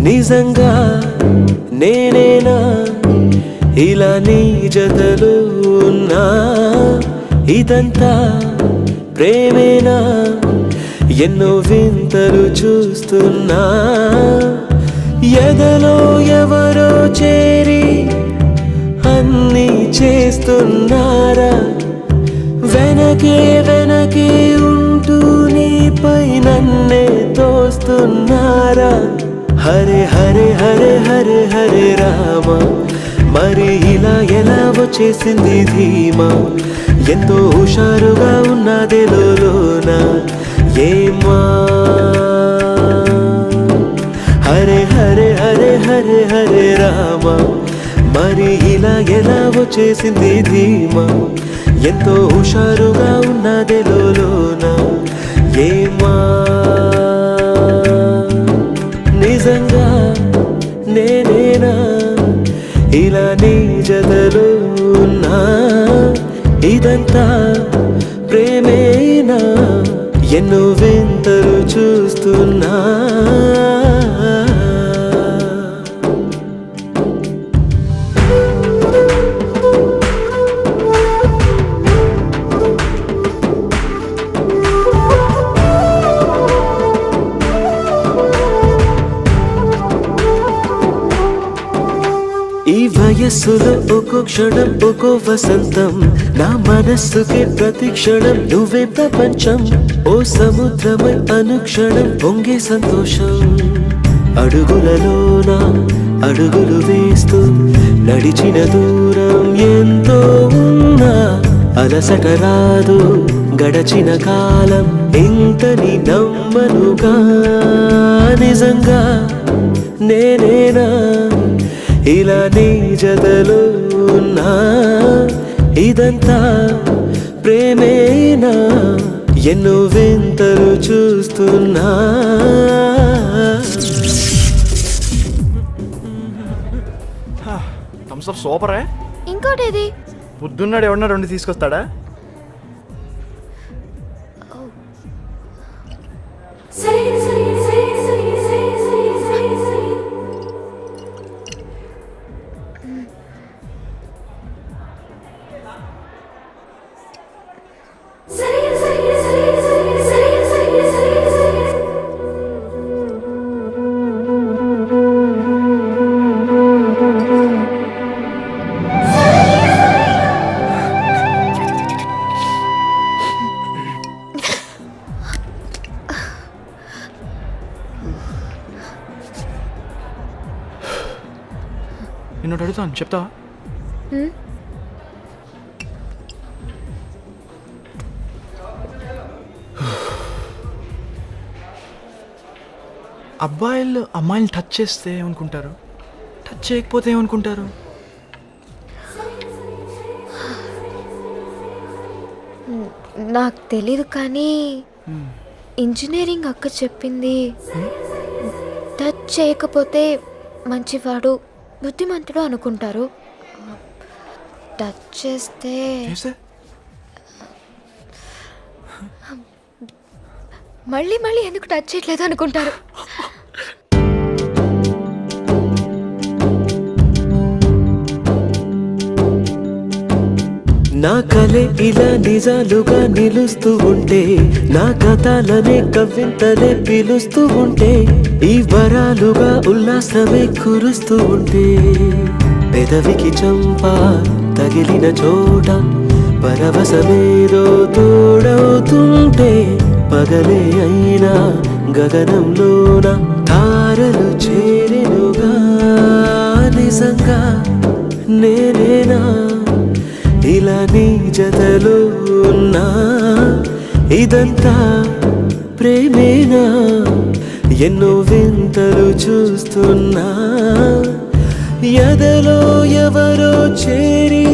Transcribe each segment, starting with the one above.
నిజంగా నేనేనా ఇలా నీ జతలో ఉన్నా? ఇదంతా ప్రేమేనా? ఎన్నో వింతలు చూస్తున్నా. ఎదలో ఎవరో చేరి అన్నీ చేస్తున్నారా? వెనకే వెనకే ఉంటూ నీపై నన్నే తోస్తున్నారా? హరే హరే హరే హరే హరే రామ, మరి ఇలా ఎలా వచ్చేసింది ధీమా? ఎంతో హుషారుగా ఉన్నదే లోన ఏమా? హరే హరే హరే హరే హరే రామ, మరి ఇలా ఎలా వచ్చేసింది ధీమా? ఎంతో హుషారుగా ఉన్నదే లోన ఏమా? నిజంగా నేనేనా ఇలా నీ జతలో ఉన్నా? ఇదంతా ప్రేమేనా? ఎన్నో వింతలు చూస్తున్నా. ఈ వయస్సులో ఒక్కో క్షణం ఒక్కో వసంతం, నా మనస్సుకి ప్రతి క్షణం నువ్వే ప్రపంచం. ఓ సముద్రమై అనుక్షణం పొంగే సంతోషం. అడుగులలోన అడుగులు వేస్తూ నడిచిన దూరం ఎంతో ఉన్నా, అలసట రాదు గడచిన కాలం ఇంతని నమ్మనుగా. నిజంగా నేనేనా ఇలా నీ జతలో ఉన్నా? ఇదంతా ప్రేమేనా? ఎన్నో వింతలు చూస్తున్నా. థమ్స్అప్ సూపరే. ఇంకోటేది? పొద్దున్నాడు ఎవడన్నా 2 తీసుకొస్తాడా? నిన్ను అడుగుతాను, చెప్తావా? అబ్బాయిలు అమ్మాయిని టచ్ చేస్తే ఏమనుకుంటారు? టచ్ చేయకపోతే ఏమనుకుంటారు? నాకు తెలీదు, కానీ ఇంజనీరింగ్ అక్క చెప్పింది టచ్ చేయకపోతే మంచివాడు బుద్ధిమంతుడు అనుకుంటారు, టచ్ చేస్తే మళ్ళీ మళ్ళీ ఎందుకు టచ్ చేయట్లేదు అనుకుంటారు. నా కలే ఇలా నిజాలుగా నిలుస్తూ ఉంటే, నా కథలనే కవింతలే పిలుస్తూ ఉంటే, ఈ వరాలుగా ఉల్లాసమే కురుస్తూ ఉంటే, పెదవికి చంపా తగిలిన చోట పరవశమేదో తోడవుతుంటే, పగలే అయినా గగనంలోన చేరెనుగా నిజంగా నేనేనా ఇలా నీ జతలో ఉన్నా ఇదంతా ప్రేమేనా ఎన్నో వింతలు చూస్తున్నా ఎదలో ఎవరో చేరి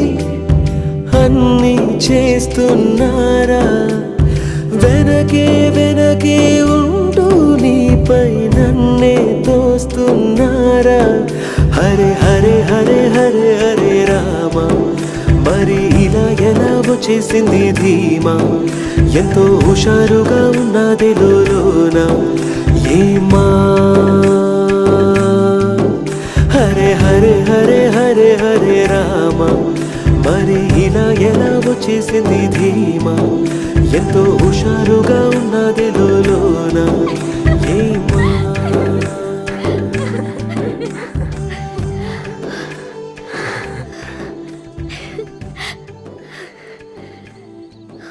అన్నీ చేస్తున్నారా వెనకే వెనకే ఉంటూ నీపై నన్నే తోస్తున్నారా హరే హరే హరే హరే హరే రామ మరి ఇలా ఎలా వచ్చేసింది ధీమా ఎంతో హుషారుగా ఉన్నది లోన ఏమా హరే హరే హరే హరే హరే రామ మరి ఇలా ఎలా వచ్చేసింది ధీమా ఎంతో హుషారుగా ఉన్నది